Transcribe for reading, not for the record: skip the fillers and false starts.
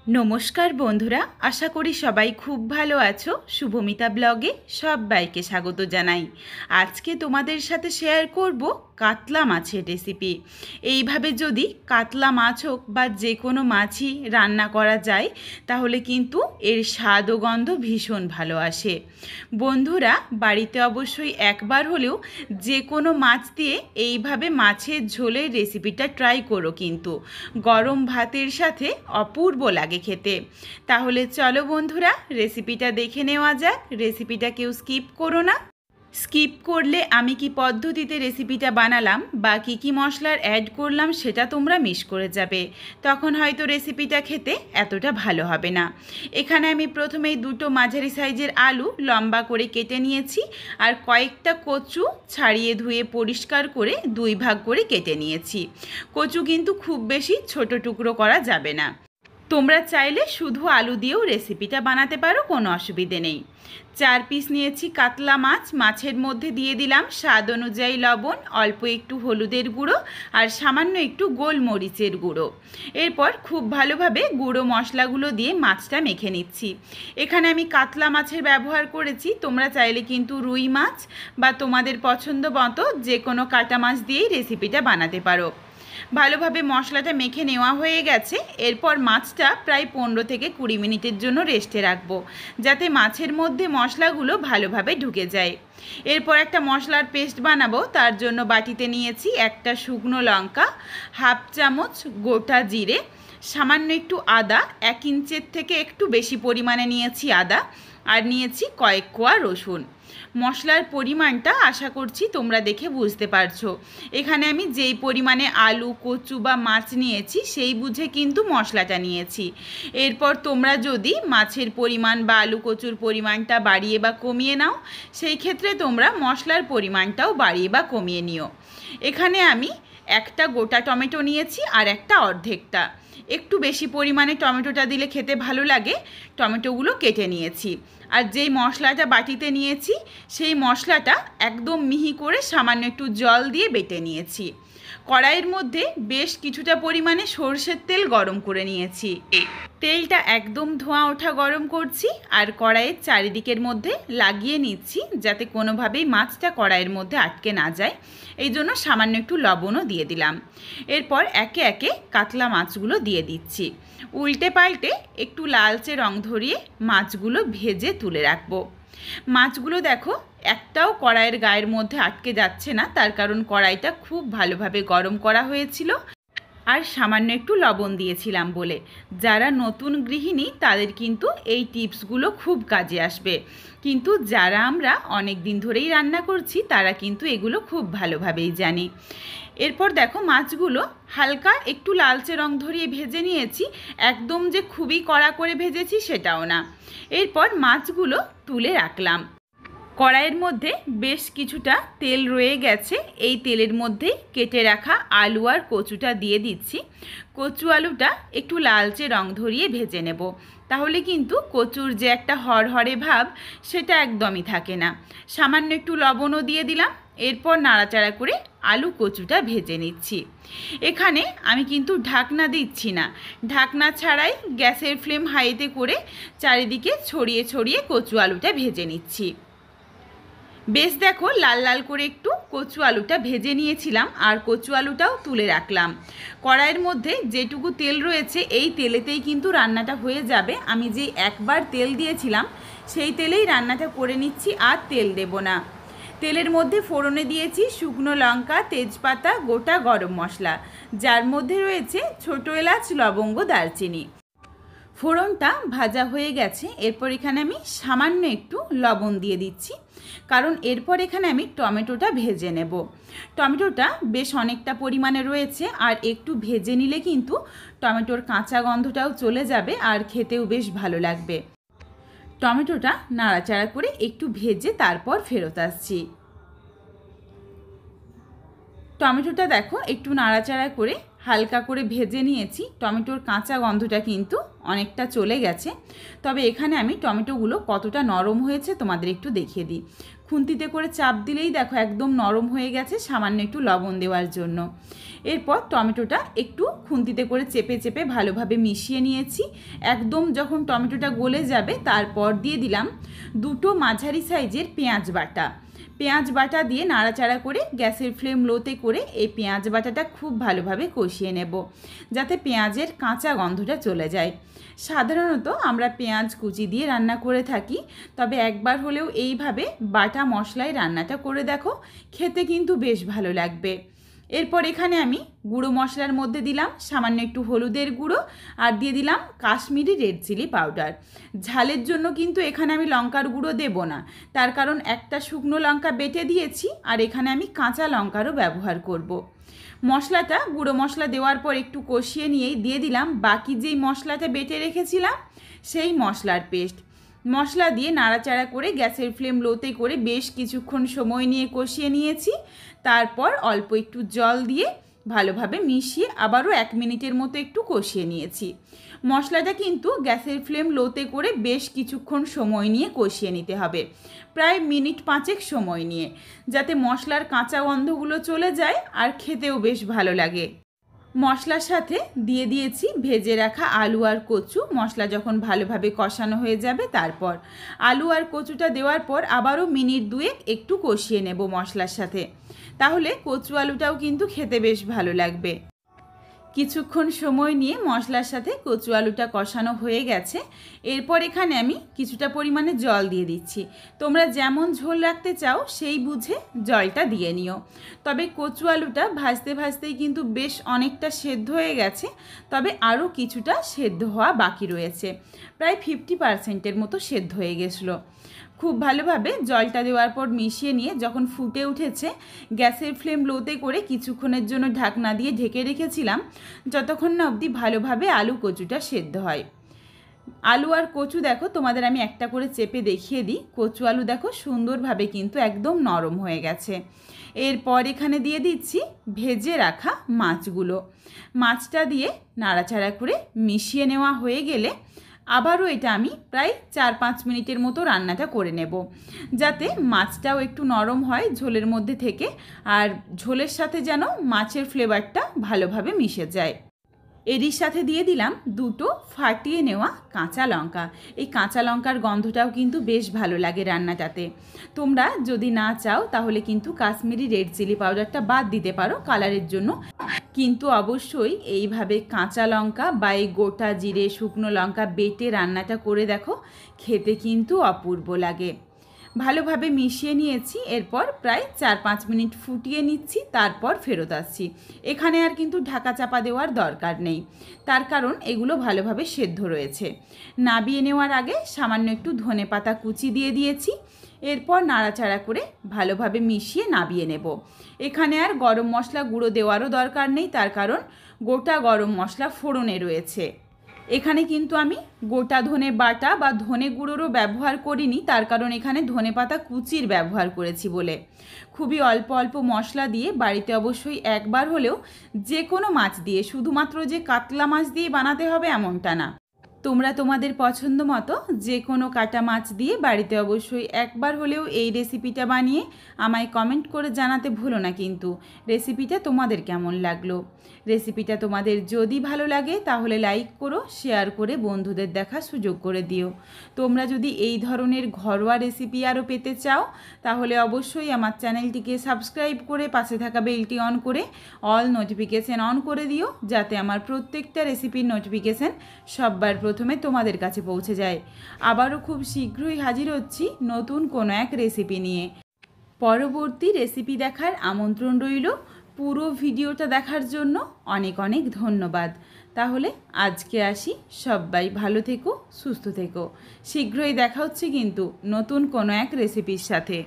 নমস্কার বন্ধুরা, আশা করি সবাই খুব ভালো আছো। শুভমিতা ব্লগে সবাইকে স্বাগত জানাই। আজকে তোমাদের সাথে শেয়ার করব কাতলা মাছের রেসিপি। এইভাবে যদি কাতলা মাছ হোক বা যে কোনো মাছই রান্না করা যায় তাহলে কিন্তু এর স্বাদ ও গন্ধ ভীষণ ভালো আসে। বন্ধুরা, বাড়িতে অবশ্যই একবার হলেও যে কোনো মাছ দিয়ে এইভাবে মাছের ঝোলের রেসিপিটা ট্রাই করো, কিন্তু গরম ভাতের সাথে অপূর্ব লাগে খেতে। তাহলে চলো বন্ধুরা, রেসিপিটা দেখে নেওয়া যাক। রেসিপিটা কেউ স্কিপ করো না। স্কিপ করলে আমি কি পদ্ধতিতে রেসিপিটা বানালাম বা কী মশলার অ্যাড করলাম সেটা তোমরা মিস করে যাবে, তখন হয়তো রেসিপিটা খেতে এতটা ভালো হবে না। এখানে আমি প্রথমেই দুটো মাঝারি সাইজের আলু লম্বা করে কেটে নিয়েছি, আর কয়েকটা কচু ছাড়িয়ে ধুয়ে পরিষ্কার করে দুই ভাগ করে কেটে নিয়েছি। কচু কিন্তু খুব বেশি ছোট টুকরো করা যাবে না। তোমরা চাইলে শুধু আলু দিয়েও রেসিপিটা বানাতে পারো, কোনো অসুবিধে নেই। 4 পিস নিয়েছি কাতলা মাছ। মাছের মধ্যে দিয়ে দিলাম স্বাদ অনুযায়ী লবণ, অল্প একটু হলুদের গুঁড়ো আর সামান্য একটু গোলমরিচের গুঁড়ো। এরপর খুব ভালোভাবে গুঁড়ো মশলাগুলো দিয়ে মাছটা মেখে নিচ্ছি। এখানে আমি কাতলা মাছের ব্যবহার করেছি, তোমরা চাইলে কিন্তু রুই মাছ বা তোমাদের পছন্দ মতো যে কোনো কাটা মাছ দিয়েই রেসিপিটা বানাতে পারো। ভালোভাবে মশলাটা মেখে নেওয়া হয়ে গেছে। এরপর মাছটা প্রায় 15 থেকে 20 মিনিটের জন্য রেস্টে রাখবো, যাতে মাছের মধ্যে মশলাগুলো ভালোভাবে ঢুকে যায়। এরপর একটা মশলার পেস্ট বানাবো। তার জন্য বাটিতে নিয়েছি একটা শুকনো লঙ্কা, হাফ চামচ গোটা জিরে, সামান্য একটু আদা, 1 ইঞ্চের থেকে একটু বেশি পরিমাণে নিয়েছি আদা, আর নিয়েছি কয়েক কোয়া রসুন। মশলার পরিমাণটা আশা করছি তোমরা দেখে বুঝতে পারছো। এখানে আমি যেই পরিমাণে আলু, কচু বা মাছ নিয়েছি সেই বুঝে কিন্তু মশলাটা নিয়েছি। এরপর তোমরা যদি মাছের পরিমাণ বা আলু কচুর পরিমাণটা বাড়িয়ে বা কমিয়ে নাও, সেই ক্ষেত্রে তোমরা মশলার পরিমাণটাও বাড়িয়ে বা কমিয়ে নিও। এখানে আমি একটা গোটা টমেটো নিয়েছি আর একটা অর্ধেকটা। একটু বেশি পরিমাণে টমেটোটা দিলে খেতে ভালো লাগে, টমেটোগুলো কেটে নিয়েছি। আর যেই মশলাটা বাটিতে নিয়েছি সেই মশলাটা একদম মিহি করে সামান্য একটু জল দিয়ে বেটে নিয়েছি। কড়াইয়ের মধ্যে বেশ কিছুটা পরিমাণে সরষের তেল গরম করে নিয়েছি। তেলটা একদম ধোঁয়া ওঠা গরম করছি, আর কড়াইয়ের চারিদিকের মধ্যে লাগিয়ে নিচ্ছি যাতে কোনোভাবেই মাছটা কড়াইয়ের মধ্যে আটকে না যায়। এই জন্য সামান্য একটু লবণও দিয়ে দিলাম। এরপর একে একে কাতলা মাছগুলো দিয়ে দিচ্ছি। উল্টে পাল্টে একটু লালচে রং ধরিয়ে মাছগুলো ভেজে তুলে রাখবো। মাছগুলো দেখো একটাও কড়াইয়ের গায়ের মধ্যে আটকে যাচ্ছে না, তার কারণ কড়াইটা খুব ভালোভাবে গরম করা হয়েছিল আর সামান্য একটু লবণ দিয়েছিলাম বলে। যারা নতুন গৃহিণী তাদের কিন্তু এই টিপসগুলো খুব কাজে আসবে, কিন্তু যারা আমরা অনেক দিন ধরেই রান্না করছি তারা কিন্তু এগুলো খুব ভালোভাবেই জানি। এরপর দেখো মাছগুলো হালকা একটু লালচে রং ধরিয়ে ভেজে নিয়েছি, একদম যে খুবই কড়া করে ভেজেছি সেটাও না। এরপর মাছগুলো তুলে রাখলাম। কড়াইয়ের মধ্যে বেশ কিছুটা তেল রয়ে গেছে। এই তেলের মধ্যে কেটে রাখা আলু আর কচুটা দিয়ে দিচ্ছি। কচু আলুটা একটু লালচে রং ধরিয়ে ভেজে নেব, তাহলে কিন্তু কচুর যে একটা হরহরে ভাব সেটা একদমই থাকে না। সামান্য একটু লবণও দিয়ে দিলাম। এরপর নাড়াচাড়া করে আলু কচুটা ভেজে নিচ্ছি। এখানে আমি কিন্তু ঢাকনা দিচ্ছি না, ঢাকনা ছাড়াই গ্যাসের ফ্লেম হাইতে করে চারিদিকে ছড়িয়ে ছড়িয়ে কচু আলুটা ভেজে নিচ্ছি। বেশ দেখো লাল লাল করে একটু কচু আলুটা ভেজে নিয়েছিলাম, আর কচু আলুটাও তুলে রাখলাম। কড়াইয়ের মধ্যে যেটুকু তেল রয়েছে এই তেলেতেই কিন্তু রান্নাটা হয়ে যাবে। আমি যে একবার তেল দিয়েছিলাম সেই তেলেই রান্নাটা করে নিচ্ছি, আর তেল দেব না। তেলের মধ্যে ফোড়নে দিয়েছি শুকনো লঙ্কা, তেজপাতা, গোটা গরম মশলা, যার মধ্যে রয়েছে ছোটো এলাচ, লবঙ্গ, দারচিনি। ফোড়নটা ভাজা হয়ে গেছে। এরপর এখানে আমি সামান্য একটু লবণ দিয়ে দিচ্ছি, কারণ এরপর এখানে আমি টমেটোটা ভেজে নেব। টমেটোটা বেশ অনেকটা পরিমাণে রয়েছে, আর একটু ভেজে নিলে কিন্তু টমেটোর কাঁচা গন্ধটাও চলে যাবে আর খেতেও বেশ ভালো লাগবে। টমেটোটা নাড়াচাড়া করে একটু ভেজে তারপর ফেরত আসছি। টমেটোটা দেখো একটু নাড়াচাড়া করে হালকা করে ভেজে নিয়েছি। টমেটোর কাঁচা গন্ধটা কিন্তু অনেকটা চলে গেছে। তবে এখানে আমি টমেটোগুলো কতটা নরম হয়েছে তোমাদের একটু দেখিয়ে দিই। খুন্তিতে করে চাপ দিলেই দেখো একদম নরম হয়ে গেছে, সামান্য একটু লবণ দেওয়ার জন্য। এরপর টমেটোটা একটু খুন্তিতে করে চেপে চেপে ভালোভাবে মিশিয়ে নিয়েছি। একদম যখন টমেটোটা গলে যাবে তারপর দিয়ে দিলাম 2টো মাঝারি সাইজের পেঁয়াজ বাটা। পেঁয়াজ বাটা দিয়ে নাড়াচাড়া করে গ্যাসের ফ্লেম লোতে করে এই পেঁয়াজ বাটাটা খুব ভালোভাবে কষিয়ে নেব, যাতে পেঁয়াজের কাঁচা গন্ধটা চলে যায়। সাধারণত আমরা পেঁয়াজ কুচি দিয়ে রান্না করে থাকি, তবে একবার হলেও এইভাবে বাটা মশলায় রান্নাটা করে দেখো, খেতে কিন্তু বেশ ভালো লাগবে। এরপর এখানে আমি গুঁড়ো মশলার মধ্যে দিলাম সামান্য একটু হলুদের গুঁড়ো, আর দিয়ে দিলাম কাশ্মীরি রেড চিলি পাউডার। ঝালের জন্য কিন্তু এখানে আমি লঙ্কার গুঁড়ো দেব না, তার কারণ একটা শুকনো লঙ্কা বেটে দিয়েছি, আর এখানে আমি কাঁচা লঙ্কারও ব্যবহার করব। মশলাটা গুঁড়ো মশলা দেওয়ার পর একটু কষিয়ে নিয়েই দিয়ে দিলাম বাকি যেই মশলাটা বেটে রেখেছিলাম সেই মশলার পেস্ট। মশলা দিয়ে নাড়াচাড়া করে গ্যাসের ফ্লেম লোতে করে বেশ কিছুক্ষণ সময় নিয়ে কষিয়ে নিয়েছি। তারপর অল্প একটু জল দিয়ে ভালোভাবে মিশিয়ে আবারও 1 মিনিটের মতো একটু কষিয়ে নিয়েছি। মশলাটা কিন্তু গ্যাসের ফ্লেম লোতে করে বেশ কিছুক্ষণ সময় নিয়ে কষিয়ে নিতে হবে, প্রায় মিনিট 5 সময় নিয়ে, যাতে মশলার কাঁচা গন্ধগুলো চলে যায় আর খেতেও বেশ ভালো লাগে। মশলার সাথে দিয়ে দিয়েছি ভেজে রাখা আলু আর কচু। মশলা যখন ভালোভাবে কষানো হয়ে যাবে তারপর আলু আর কচুটা দেওয়ার পর আবারও মিনিট 2 একটু কষিয়ে নেব মশলার সাথে, তাহলে কচু আলুটাও কিন্তু খেতে বেশ ভালো লাগবে। কিছুক্ষণ সময় নিয়ে মশলার সাথে কচু আলুটা কষানো হয়ে গেছে। এরপর এখানে আমি কিছুটা পরিমাণে জল দিয়ে দিচ্ছি। তোমরা যেমন ঝোল রাখতে চাও সেই বুঝে জলটা দিয়ে নিও। তবে কচু আলুটা ভাজতে ভাজতেই কিন্তু বেশ অনেকটা সেদ্ধ হয়ে গেছে, তবে আরও কিছুটা সেদ্ধ হওয়া বাকি রয়েছে, প্রায় 50%-এর মতো সেদ্ধ হয়ে গেছিলো। খুব ভালোভাবে জলটা দেওয়ার পর মিশিয়ে নিয়ে যখন ফুটে উঠেছে, গ্যাসের ফ্লেম লোতে করে কিছুক্ষণের জন্য ঢাকনা দিয়ে ঢেকে রেখেছিলাম, যতক্ষণ না অবধি ভালোভাবে আলু কচুটা সেদ্ধ হয়। আলু আর কচু দেখো তোমাদের আমি একটা করে চেপে দেখিয়ে দিই। কচু আলু দেখো সুন্দরভাবে কিন্তু একদম নরম হয়ে গেছে। এরপর এখানে দিয়ে দিচ্ছি ভেজে রাখা মাছগুলো। মাছটা দিয়ে নাড়াচাড়া করে মিশিয়ে নেওয়া হয়ে গেলে আবারও এটা আমি প্রায় 4-5 মিনিটের মতো রান্নাটা করে নেব, যাতে মাছটাও একটু নরম হয় ঝোলের মধ্যে থেকে, আর ঝোলের সাথে যেন মাছের ফ্লেভারটা ভালোভাবে মিশে যায়। এরই সাথে দিয়ে দিলাম 2টো ফাটিয়ে নেওয়া কাঁচা লঙ্কা। এই কাঁচা লঙ্কার গন্ধটাও কিন্তু বেশ ভালো লাগে রান্নাটাতে। তোমরা যদি না চাও তাহলে কিন্তু কাশ্মীরি রেড চিলি পাউডারটা বাদ দিতে পারো কালারের জন্য, কিন্তু অবশ্যই এইভাবে কাঁচা লঙ্কা বা এই গোটা জিরে শুকনো লঙ্কা বেটে রান্নাটা করে দেখো, খেতে কিন্তু অপূর্ব লাগে। ভালোভাবে মিশিয়ে নিয়েছি। এরপর প্রায় 4-5 মিনিট ফুটিয়ে নিচ্ছি, তারপর ফেরত আসছি। এখানে আর কিন্তু ঢাকা চাপা দেওয়ার দরকার নেই, তার কারণ এগুলো ভালোভাবে সেদ্ধ রয়েছে। নাবিয়ে নেওয়ার আগে সামান্য একটু ধনেপাতা কুচি দিয়ে দিয়েছি। এরপর নাড়াচাড়া করে ভালোভাবে মিশিয়ে নাবিয়ে নেব। এখানে আর গরম মশলা গুঁড়ো দেওয়ারও দরকার নেই, তার কারণ গোটা গরম মশলা ফোড়নে রয়েছে। এখানে কিন্তু আমি গোটা ধনে বাটা বা ধনে গুঁড়োরও ব্যবহার করিনি, তার কারণ এখানে ধনেপাতা কুচির ব্যবহার করেছি বলে। খুবই অল্প অল্প মশলা দিয়ে বাড়িতে অবশ্যই একবার হলেও যে কোনো মাছ দিয়ে, শুধুমাত্র যে কাতলা মাছ দিয়ে বানাতে হবে এমনটা না, তোমরা তোমাদের পছন্দ মতো যে কোনো কাটা মাছ দিয়ে বাড়িতে অবশ্যই একবার হলেও এই রেসিপিটা বানিয়ে আমায় কমেন্ট করে জানাতে ভুলো না কিন্তু রেসিপিটা তোমাদের কেমন লাগলো। রেসিপিটা তোমাদের যদি ভালো লাগে তাহলে লাইক করো, শেয়ার করে বন্ধুদের দেখার সুযোগ করে দিও। তোমরা যদি এই ধরনের ঘরোয়া রেসিপি আরও পেতে চাও তাহলে অবশ্যই আমার চ্যানেলটিকে সাবস্ক্রাইব করে পাশে থাকা বেলটি অন করে অল নোটিফিকেশান অন করে দিও, যাতে আমার প্রত্যেকটা রেসিপির নোটিফিকেশান সবার প্রথমে তোমাদের কাছে পৌঁছে যায়। আবারও খুব শীঘ্রই হাজির হচ্ছি নতুন কোনো এক রেসিপি নিয়ে। পরবর্তী রেসিপি দেখার আমন্ত্রণ রইল। পুরো ভিডিওটা দেখার জন্য অনেক অনেক ধন্যবাদ। তাহলে আজকে আসি, সবাই ভালো থেকো, সুস্থ থেকো। শীঘ্রই দেখা হচ্ছে কিন্তু নতুন কোনো এক রেসিপির সাথে।